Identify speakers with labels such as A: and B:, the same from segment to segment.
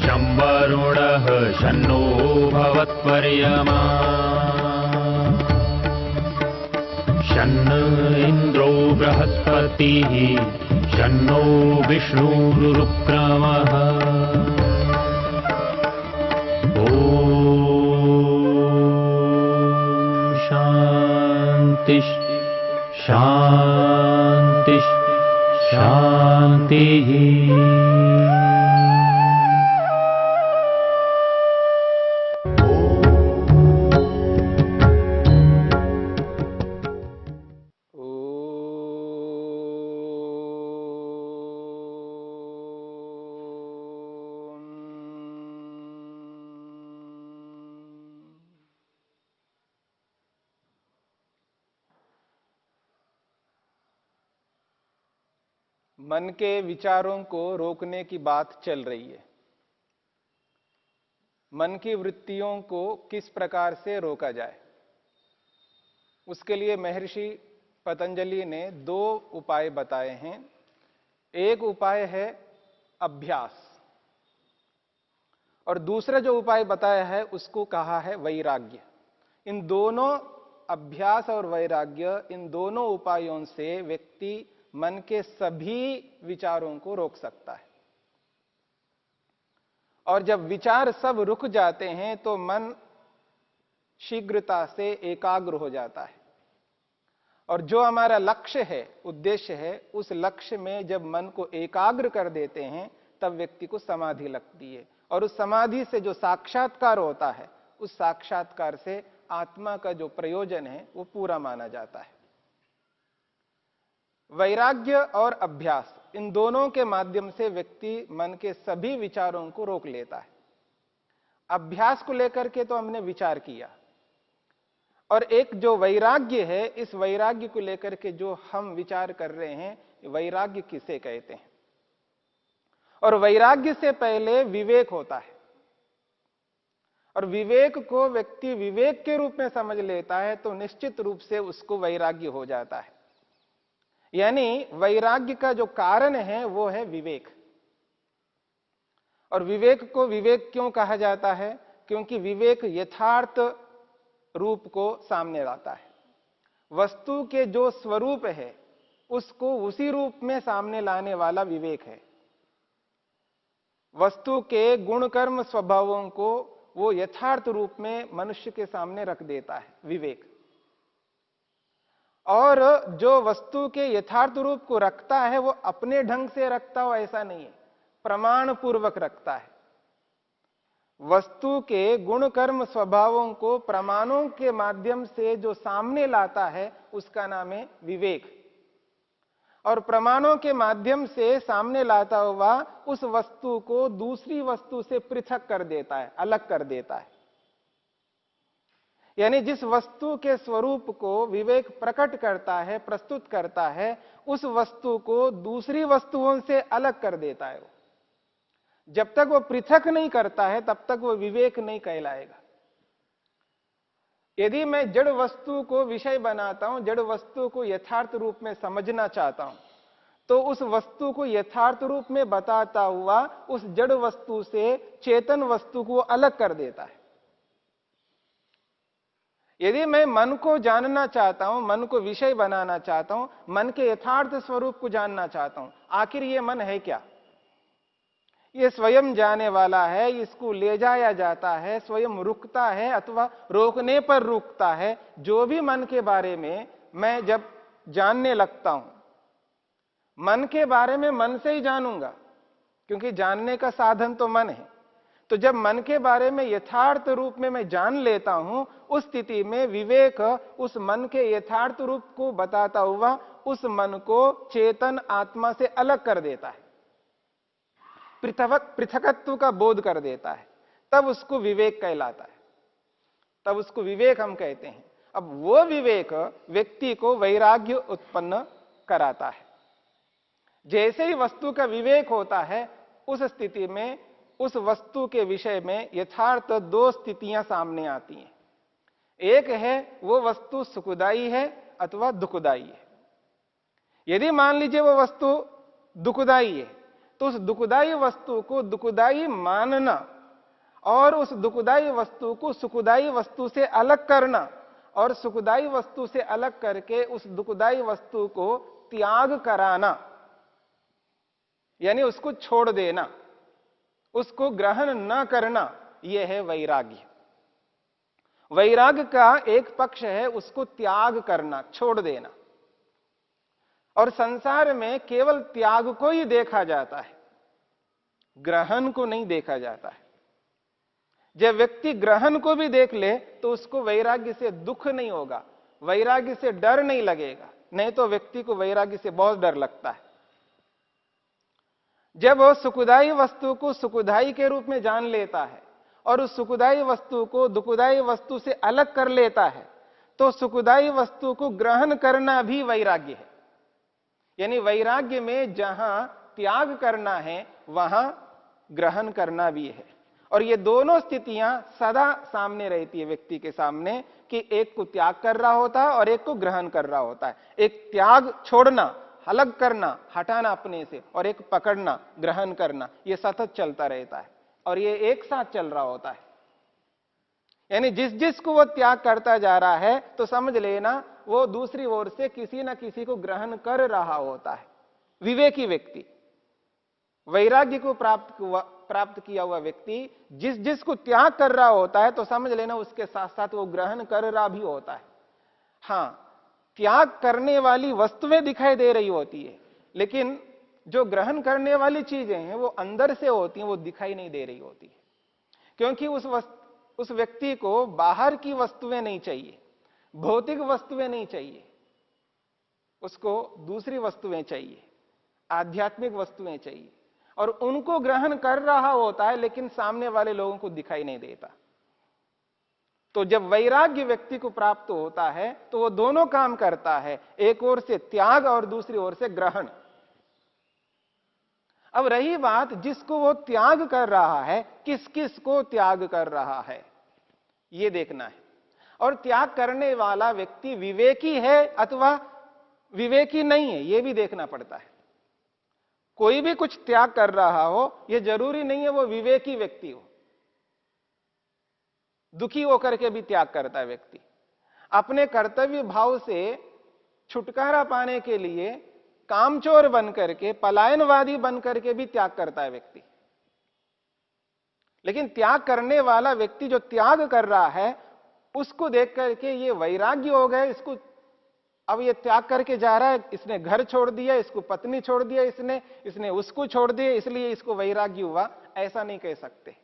A: शं वरुणः शन्नो भवत्वर्यमा शन्न इन्द्रो बृहस्पतिः शन्नो विष्णुरुक्रमः ॐ शान्ति शान्ति शान्तिः।
B: मन के विचारों को रोकने की बात चल रही है। मन की वृत्तियों को किस प्रकार से रोका जाए, उसके लिए महर्षि पतंजलि ने 2 उपाय बताए हैं। एक उपाय है अभ्यास और दूसरा जो उपाय बताया है उसको कहा है वैराग्य। इन दोनों अभ्यास और वैराग्य, इन दोनों उपायों से व्यक्ति मन के सभी विचारों को रोक सकता है। और जब विचार सब रुक जाते हैं तो मन शीघ्रता से एकाग्र हो जाता है और जो हमारा लक्ष्य है, उद्देश्य है, उस लक्ष्य में जब मन को एकाग्र कर देते हैं तब व्यक्ति को समाधि लगती है और उस समाधि से जो साक्षात्कार होता है, उस साक्षात्कार से आत्मा का जो प्रयोजन है वो पूरा माना जाता है। वैराग्य और अभ्यास, इन दोनों के माध्यम से व्यक्ति मन के सभी विचारों को रोक लेता है। अभ्यास को लेकर के तो हमने विचार किया और एक जो वैराग्य है, इस वैराग्य को लेकर के जो हम विचार कर रहे हैं, वैराग्य किसे कहते हैं। और वैराग्य से पहले विवेक होता है और विवेक को व्यक्ति विवेक के रूप में समझ लेता है तो निश्चित रूप से उसको वैराग्य हो जाता है। यानी वैराग्य का जो कारण है वो है विवेक। और विवेक को विवेक क्यों कहा जाता है? क्योंकि विवेक यथार्थ रूप को सामने लाता है। वस्तु के जो स्वरूप है उसको उसी रूप में सामने लाने वाला विवेक है। वस्तु के गुण कर्म स्वभावों को वो यथार्थ रूप में मनुष्य के सामने रख देता है विवेक। और जो वस्तु के यथार्थ रूप को रखता है वो अपने ढंग से रखता हो ऐसा नहीं है, प्रमाण पूर्वक रखता है। वस्तु के गुण कर्म स्वभावों को प्रमाणों के माध्यम से जो सामने लाता है उसका नाम है विवेक। और प्रमाणों के माध्यम से सामने लाता हुआ उस वस्तु को दूसरी वस्तु से पृथक कर देता है, अलग कर देता है। यानी जिस वस्तु के स्वरूप को विवेक प्रकट करता है, प्रस्तुत करता है, उस वस्तु को दूसरी वस्तुओं से अलग कर देता है। जब तक वो पृथक नहीं करता है तब तक वो विवेक नहीं कहलाएगा। यदि मैं जड़ वस्तु को विषय बनाता हूं, जड़ वस्तु को यथार्थ रूप में समझना चाहता हूं, तो उस वस्तु को यथार्थ रूप में बताता हुआ उस जड़ वस्तु से चेतन वस्तु को अलग कर देता है। यदि मैं मन को जानना चाहता हूं, मन को विषय बनाना चाहता हूं, मन के यथार्थ स्वरूप को जानना चाहता हूं, आखिर ये मन है क्या? ये स्वयं जाने वाला है, इसको ले जाया जाता है, स्वयं रुकता है अथवा रोकने पर रुकता है। जो भी मन के बारे में मैं जब जानने लगता हूं, मन के बारे में मन से ही जानूंगा, क्योंकि जानने का साधन तो मन है। तो जब मन के बारे में यथार्थ रूप में मैं जान लेता हूं, उस स्थिति में विवेक उस मन के यथार्थ रूप को बताता हुआ उस मन को चेतन आत्मा से अलग कर देता है, पृथकत्व का बोध कर देता है। तब उसको विवेक कहलाता है, तब उसको विवेक हम कहते हैं। अब वो विवेक व्यक्ति को वैराग्य उत्पन्न कराता है। जैसे ही वस्तु का विवेक होता है, उस स्थिति में उस वस्तु के विषय में यथार्थ 2 स्थितियां सामने आती हैं। एक है वो वस्तु सुखदायी है अथवा दुखदायी है। यदि मान लीजिए वो वस्तु दुखदायी है तो उस दुखदाई वस्तु को दुखदाई मानना और उस दुखदाई वस्तु को सुखदाई वस्तु से अलग करना और सुखदाई वस्तु से अलग करके उस दुखदाई वस्तु को त्याग कराना, यानी उसको छोड़ देना, उसको ग्रहण न करना, यह है वैराग्य। वैराग्य का एक पक्ष है उसको त्याग करना, छोड़ देना। और संसार में केवल त्याग को ही देखा जाता है, ग्रहण को नहीं देखा जाता है। जब व्यक्ति ग्रहण को भी देख ले तो उसको वैराग्य से दुख नहीं होगा, वैराग्य से डर नहीं लगेगा, नहीं तो व्यक्ति को वैराग्य से बहुत डर लगता है। जब वो सुखदाई वस्तु को सुखदाई के रूप में जान लेता है और उस सुखदाई वस्तु को दुखदाई वस्तु से अलग कर लेता है तो सुखदाई वस्तु को ग्रहण करना भी वैराग्य है। यानी वैराग्य में जहां त्याग करना है वहां ग्रहण करना भी है। और ये दोनों स्थितियां सदा सामने रहती है व्यक्ति के सामने कि एक को त्याग कर रहा होता है और एक को ग्रहण कर रहा होता है। एक त्याग छोड़ना, अलग करना, हटाना अपने से, और एक पकड़ना, ग्रहण करना, ये सतत चलता रहता है और ये एक साथ चल रहा होता है। यानी जिस जिसको वो त्याग करता जा रहा है तो समझ लेना वो दूसरी ओर से किसी ना किसी को ग्रहण कर रहा होता है। विवेकी व्यक्ति, वैराग्य को प्राप्त किया हुआ व्यक्ति जिस जिसको त्याग कर रहा होता है तो समझ लेना उसके साथ साथ वो ग्रहण कर रहा भी होता है। हां, त्याग करने वाली वस्तुएं दिखाई दे रही होती है, लेकिन जो ग्रहण करने वाली चीजें हैं वो अंदर से होती हैं, वो दिखाई नहीं दे रही होती है। क्योंकि उस व्यक्ति को बाहर की वस्तुएं नहीं चाहिए, भौतिक वस्तुएं नहीं चाहिए, उसको दूसरी वस्तुएं चाहिए, आध्यात्मिक वस्तुएं चाहिए, और उनको ग्रहण कर रहा होता है लेकिन सामने वाले लोगों को दिखाई नहीं देता। तो जब वैराग्य व्यक्ति को प्राप्त होता है तो वो दोनों काम करता है, एक ओर से त्याग और दूसरी ओर से ग्रहण। अब रही बात जिसको वो त्याग कर रहा है, किस किस को त्याग कर रहा है ये देखना है। और त्याग करने वाला व्यक्ति विवेकी है अथवा विवेकी नहीं है ये भी देखना पड़ता है। कोई भी कुछ त्याग कर रहा हो यह जरूरी नहीं है वो विवेकी व्यक्ति हो। दुखी होकर के भी त्याग करता है व्यक्ति, अपने कर्तव्य भाव से छुटकारा पाने के लिए कामचोर बनकर के, पलायनवादी बनकर के भी त्याग करता है व्यक्ति। लेकिन त्याग करने वाला व्यक्ति जो त्याग कर रहा है उसको देख करके ये वैराग्य हो गया, इसको अब ये त्याग करके जा रहा है, इसने घर छोड़ दिया, इसको पत्नी छोड़ दिया, इसने उसको छोड़ दिया, इसलिए इसको वैराग्य हुआ, ऐसा नहीं कह सकते।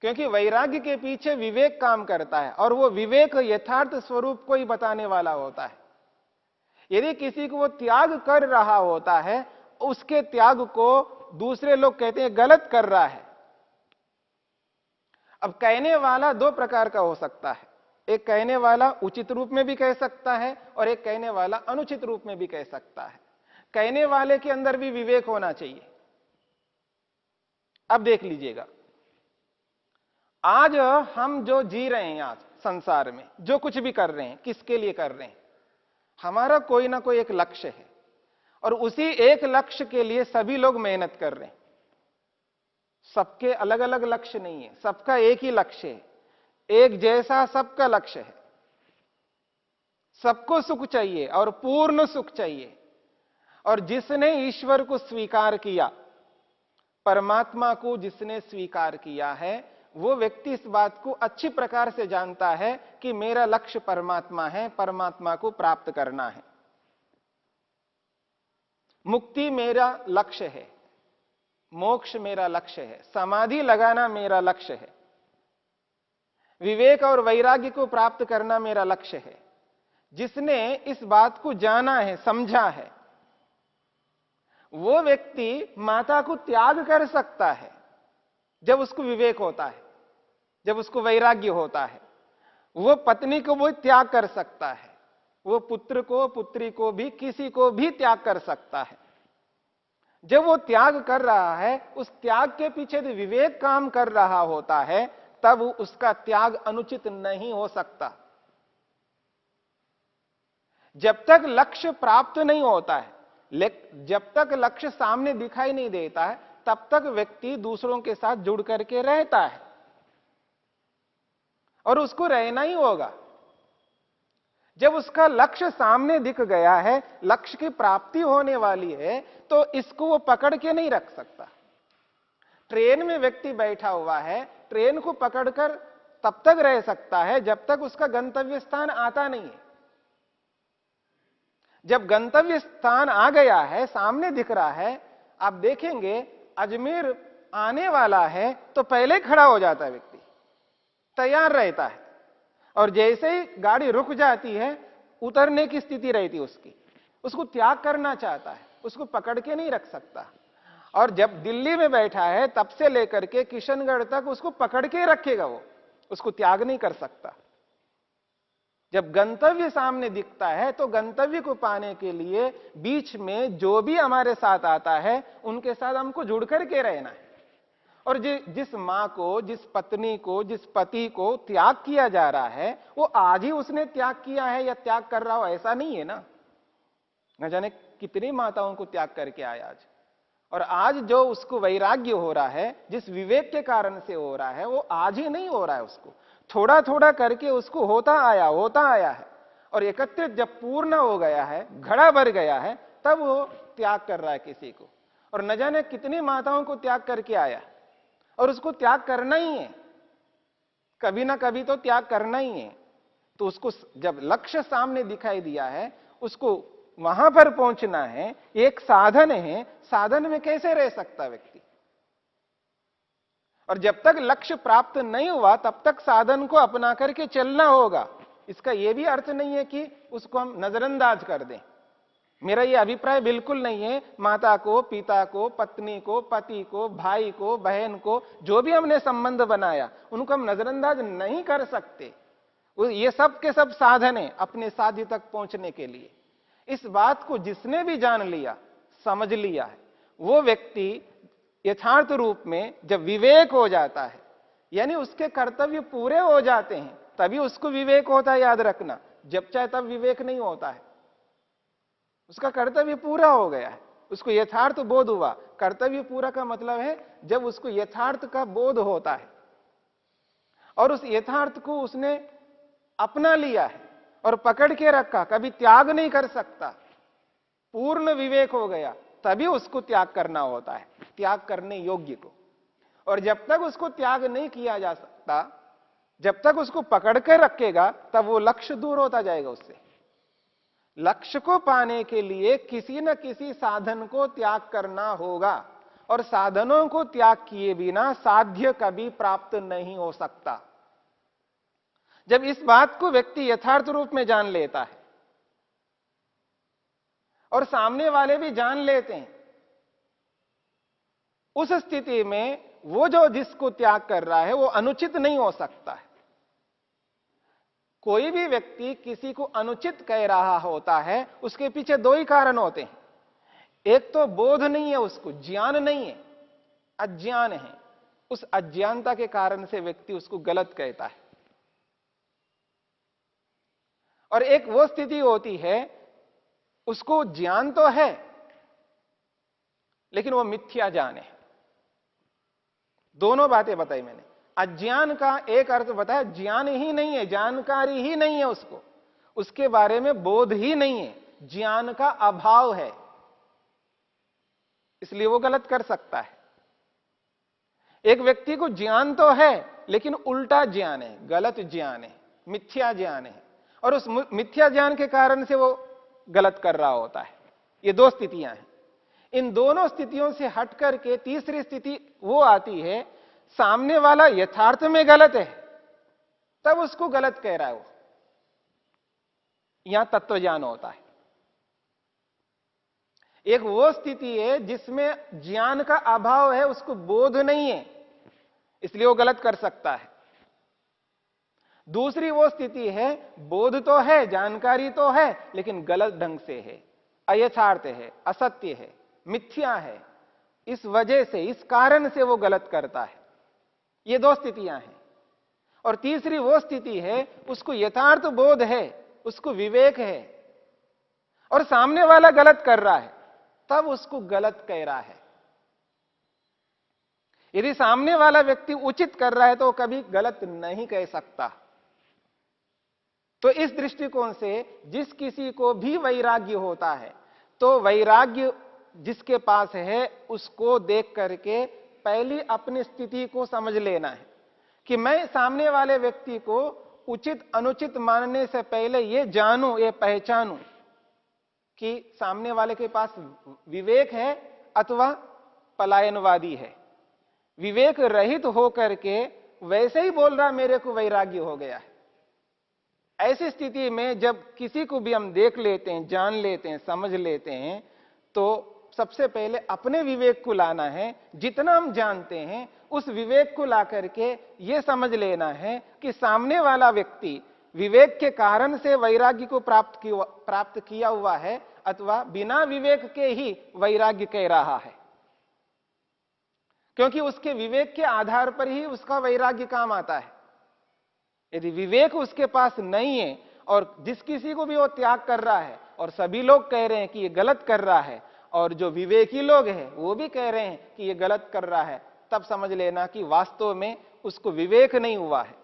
B: क्योंकि वैराग्य के पीछे विवेक काम करता है और वो विवेक यथार्थ स्वरूप को ही बताने वाला होता है। यदि किसी को वो त्याग कर रहा होता है, उसके त्याग को दूसरे लोग कहते हैं गलत कर रहा है। अब कहने वाला दो प्रकार का हो सकता है, एक कहने वाला उचित रूप में भी कह सकता है और एक कहने वाला अनुचित रूप में भी कह सकता है। कहने वाले के अंदर भी विवेक होना चाहिए। अब देख लीजिएगा, आज हम जो जी रहे हैं, आज संसार में जो कुछ भी कर रहे हैं, किसके लिए कर रहे हैं? हमारा कोई ना कोई एक लक्ष्य है और उसी एक लक्ष्य के लिए सभी लोग मेहनत कर रहे हैं। सबके अलग अलग लक्ष्य नहीं है, सबका एक ही लक्ष्य है, एक जैसा सबका लक्ष्य है। सबको सुख चाहिए और पूर्ण सुख चाहिए। और जिसने ईश्वर को स्वीकार किया, परमात्मा को जिसने स्वीकार किया है, वो व्यक्ति इस बात को अच्छी प्रकार से जानता है कि मेरा लक्ष्य परमात्मा है, परमात्मा को प्राप्त करना है। मुक्ति मेरा लक्ष्य है, मोक्ष मेरा लक्ष्य है, समाधि लगाना मेरा लक्ष्य है, विवेक और वैराग्य को प्राप्त करना मेरा लक्ष्य है। जिसने इस बात को जाना है, समझा है, वो व्यक्ति माता को त्याग कर सकता है जब उसको विवेक होता है, जब उसको वैराग्य होता है। वो पत्नी को वो त्याग कर सकता है, वो पुत्र को, पुत्री को भी, किसी को भी त्याग कर सकता है। जब वो त्याग कर रहा है, उस त्याग के पीछे जो विवेक काम कर रहा होता है, तब उसका त्याग अनुचित नहीं हो सकता। जब तक लक्ष्य प्राप्त नहीं होता है, जब तक लक्ष्य सामने दिखाई नहीं देता है तब तक व्यक्ति दूसरों के साथ जुड़ करके रहता है और उसको रहना ही होगा। जब उसका लक्ष्य सामने दिख गया है, लक्ष्य की प्राप्ति होने वाली है, तो इसको वो पकड़ के नहीं रख सकता। ट्रेन में व्यक्ति बैठा हुआ है, ट्रेन को पकड़कर तब तक रह सकता है जब तक उसका गंतव्य स्थान आता नहीं है। जब गंतव्य स्थान आ गया है, सामने दिख रहा है, आप देखेंगे अजमेर आने वाला है तो पहले खड़ा हो जाता है व्यक्ति, तैयार रहता है, और जैसे ही गाड़ी रुक जाती है उतरने की स्थिति रहती है उसकी, उसको त्याग करना चाहता है, उसको पकड़ के नहीं रख सकता। और जब दिल्ली में बैठा है तब से लेकर के किशनगढ़ तक उसको पकड़ के रखेगा, वो उसको त्याग नहीं कर सकता। जब गंतव्य सामने दिखता है तो गंतव्य को पाने के लिए बीच में जो भी हमारे साथ आता है उनके साथ हमको जुड़ करके रहना है। और जिस मां को, जिस पत्नी को, जिस पति को त्याग किया जा रहा है वो आज ही उसने त्याग किया है या त्याग कर रहा हो, ऐसा नहीं है ना। न जाने कितनी माताओं को त्याग करके आया आज, और आज जो उसको वैराग्य हो रहा है, जिस विवेक के कारण से हो रहा है, वो आज ही नहीं हो रहा है, उसको थोड़ा थोड़ा करके उसको होता आया है, और एकत्रित जब पूर्ण हो गया है, घड़ा भर गया है, तब वो त्याग कर रहा है किसी को। और न जाने कितनी माताओं को त्याग करके आया, और उसको त्याग करना ही है, कभी ना कभी तो त्याग करना ही है। तो उसको जब लक्ष्य सामने दिखाई दिया है, उसको वहां पर पहुंचना है, एक साधन है, साधन में कैसे रह सकता व्यक्ति। और जब तक लक्ष्य प्राप्त नहीं हुआ तब तक साधन को अपना करके चलना होगा। इसका यह भी अर्थ नहीं है कि उसको हम नजरअंदाज कर दें। मेरा यह अभिप्राय बिल्कुल नहीं है माता को, पिता को, पत्नी को, पति को, भाई को, बहन को, जो भी हमने संबंध बनाया उनको हम नजरअंदाज नहीं कर सकते। ये सब के सब साधन है अपने साध्य तक पहुंचने के लिए। इस बात को जिसने भी जान लिया, समझ लिया है, वो व्यक्ति यथार्थ रूप में जब विवेक हो जाता है, यानी उसके कर्तव्य पूरे हो जाते हैं, तभी उसको विवेक होता है। याद रखना, जब चाहे तब विवेक नहीं होता है। उसका कर्तव्य पूरा हो गया है, उसको यथार्थ बोध हुआ। कर्तव्य पूरा का मतलब है जब उसको यथार्थ का बोध होता है और उस यथार्थ को उसने अपना लिया है और पकड़ के रखा, कभी त्याग नहीं कर सकता, पूर्ण विवेक हो गया, तभी उसको त्याग करना होता है, त्याग करने योग्य को। और जब तक उसको त्याग नहीं किया जा सकता, जब तक उसको पकड़ कर रखेगा, तब वो लक्ष्य दूर होता जाएगा उससे। लक्ष्य को पाने के लिए किसी न किसी साधन को त्याग करना होगा, और साधनों को त्याग किए बिना साध्य कभी प्राप्त नहीं हो सकता। जब इस बात को व्यक्ति यथार्थ रूप में जान लेता है और सामने वाले भी जान लेते हैं, उस स्थिति में वो जो जिसको त्याग कर रहा है वो अनुचित नहीं हो सकता है। कोई भी व्यक्ति किसी को अनुचित कह रहा होता है, उसके पीछे दो ही कारण होते हैं। एक तो बोध नहीं है, उसको ज्ञान नहीं है, अज्ञान है। उस अज्ञानता के कारण से व्यक्ति उसको गलत कहता है। और एक वो स्थिति होती है, उसको ज्ञान तो है लेकिन वो मिथ्या ज्ञान है। दोनों बातें बताई मैंने। अज्ञान का एक अर्थ बताया, ज्ञान ही नहीं है, जानकारी ही नहीं है उसको, उसके बारे में बोध ही नहीं है, ज्ञान का अभाव है, इसलिए वो गलत कर सकता है। एक व्यक्ति को ज्ञान तो है लेकिन उल्टा ज्ञान है, गलत ज्ञान है, मिथ्या ज्ञान है, और उस मिथ्या ज्ञान के कारण से वो गलत कर रहा होता है। ये दो स्थितियां हैं। इन दोनों स्थितियों से हट करके तीसरी स्थिति वो आती है, सामने वाला यथार्थ में गलत है तब उसको गलत कह रहा है वो। यहां तत्व ज्ञान होता है। एक वो स्थिति है जिसमें ज्ञान का अभाव है, उसको बोध नहीं है, इसलिए वो गलत कर सकता है। दूसरी वो स्थिति है, बोध तो है, जानकारी तो है, लेकिन गलत ढंग से है, अयथार्थ है, असत्य है, मिथ्या है, इस वजह से, इस कारण से वो गलत करता है। ये दो स्थितियां हैं। और तीसरी वो स्थिति है, उसको यथार्थ बोध है, उसको विवेक है, और सामने वाला गलत कर रहा है, तब उसको गलत कह रहा है। यदि सामने वाला व्यक्ति उचित कर रहा है तो वो कभी गलत नहीं कह सकता। तो इस दृष्टिकोण से जिस किसी को भी वैराग्य होता है, तो वैराग्य जिसके पास है उसको देख करके पहली अपनी स्थिति को समझ लेना है कि मैं सामने वाले व्यक्ति को उचित अनुचित मानने से पहले ये जानूं, ये पहचानूं कि सामने वाले के पास विवेक है अथवा पलायनवादी है। विवेक रहित होकर के वैसे ही बोल रहा मेरे को वैराग्य हो गया है। ऐसी स्थिति में जब किसी को भी हम देख लेते हैं, जान लेते हैं, समझ लेते हैं, तो सबसे पहले अपने विवेक को लाना है। जितना हम जानते हैं उस विवेक को ला करके यह समझ लेना है कि सामने वाला व्यक्ति विवेक के कारण से वैराग्य को प्राप्त किया हुआ है अथवा बिना विवेक के ही वैराग्य कह रहा है, क्योंकि उसके विवेक के आधार पर ही उसका वैराग्य काम आता है। यदि विवेक उसके पास नहीं है और जिस किसी को भी वो त्याग कर रहा है और सभी लोग कह रहे हैं कि ये गलत कर रहा है और जो विवेकी लोग हैं वो भी कह रहे हैं कि ये गलत कर रहा है, तब समझ लेना कि वास्तव में उसको विवेक नहीं हुआ है।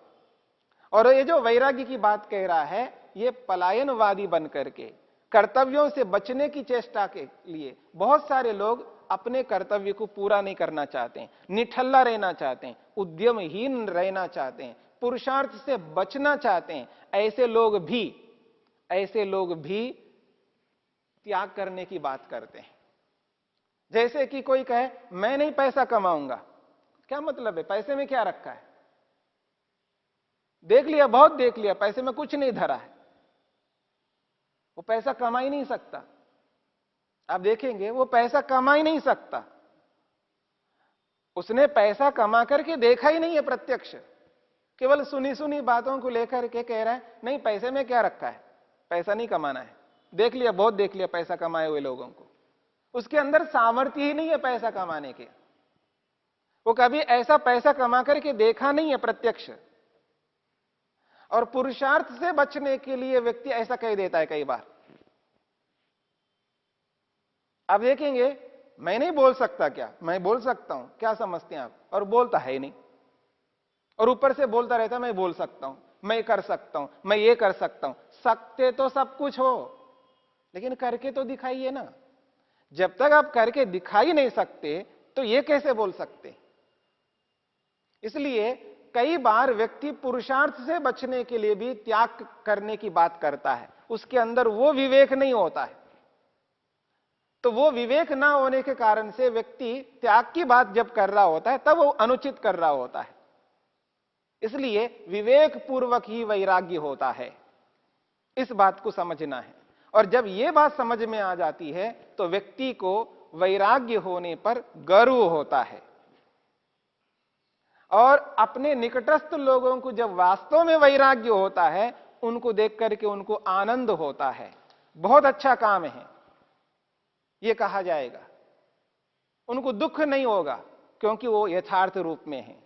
B: और ये जो वैराग्य की बात कह रहा है ये पलायनवादी बन करके कर्तव्यों से बचने की चेष्टा के लिए बहुत सारे लोग अपने कर्तव्य को पूरा नहीं करना चाहते हैं, निठल्ला रहना चाहते हैं, उद्यमहीन रहना चाहते हैं, पुरुषार्थ से बचना चाहते हैं। ऐसे लोग भी त्याग करने की बात करते हैं। जैसे कि कोई कहे मैं नहीं पैसा कमाऊंगा, क्या मतलब है? पैसे में क्या रखा है? देख लिया, बहुत देख लिया, पैसे में कुछ नहीं धरा है। वो पैसा कमा ही नहीं सकता। आप देखेंगे वो पैसा कमा ही नहीं सकता। उसने पैसा कमा करके देखा ही नहीं है प्रत्यक्ष, केवल सुनी सुनी बातों को लेकर के कह रहा है नहीं पैसे में क्या रखा है, पैसा नहीं कमाना है। देख लिया, बहुत देख लिया पैसा कमाए हुए लोगों को, उसके अंदर सामर्थ्य ही नहीं है पैसा कमाने के। वो कभी ऐसा पैसा कमा करके देखा नहीं है प्रत्यक्ष। और पुरुषार्थ से बचने के लिए व्यक्ति ऐसा कह देता है कई बार। आप देखेंगे मैं नहीं बोल सकता, क्या मैं बोल सकता हूं, क्या समझते हैं आप? और बोलता है ही नहीं, और ऊपर से बोलता रहता मैं बोल सकता हूं, मैं कर सकता हूं, मैं ये कर सकता हूं। सकते तो सब कुछ हो, लेकिन करके तो दिखाइए ना। जब तक आप करके दिखाई नहीं सकते तो ये कैसे बोल सकते? इसलिए कई बार व्यक्ति पुरुषार्थ से बचने के लिए भी त्याग करने की बात करता है, उसके अंदर वो विवेक नहीं होता है। तो वो विवेक ना होने के कारण से व्यक्ति त्याग की बात जब कर रहा होता है तब वो अनुचित कर रहा होता है। इसलिए विवेक पूर्वक ही वैराग्य होता है, इस बात को समझना है। और जब ये बात समझ में आ जाती है तो व्यक्ति को वैराग्य होने पर गर्व होता है। और अपने निकटस्थ लोगों को जब वास्तव में वैराग्य होता है उनको देख करके उनको आनंद होता है, बहुत अच्छा काम है ये कहा जाएगा। उनको दुख नहीं होगा क्योंकि वो यथार्थ रूप में है।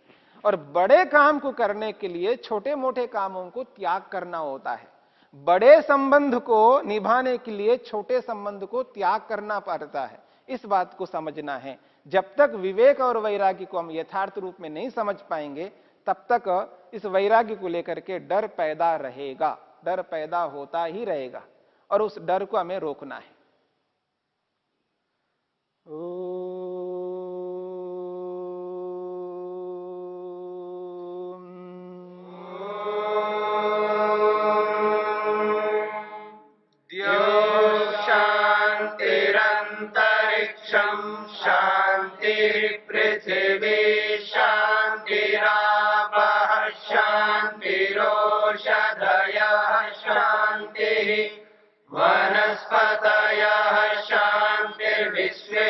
B: और बड़े काम को करने के लिए छोटे मोटे कामों को त्याग करना होता है। बड़े संबंध को निभाने के लिए छोटे संबंध को त्याग करना पड़ता है, इस बात को समझना है। जब तक विवेक और वैराग्य को हम यथार्थ रूप में नहीं समझ पाएंगे तब तक इस वैराग्य को लेकर के डर पैदा रहेगा, डर पैदा होता ही रहेगा, और उस डर को हमें रोकना है।
C: शांतिरंतरिक्षं शांति पृथिवी शांतिरापः शांतिरोषधयः शांतिः वनस्पतयः शांतिर्विश्वे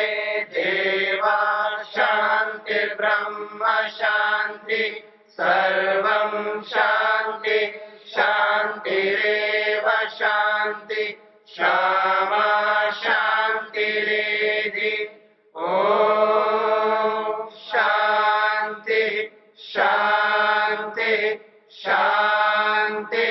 C: देवा शांतिर्ब्रह्म शांति सर्वं शांति शांतिरेव शांति क्षमा शांतिरेधि। ओम शांति शांति शांति।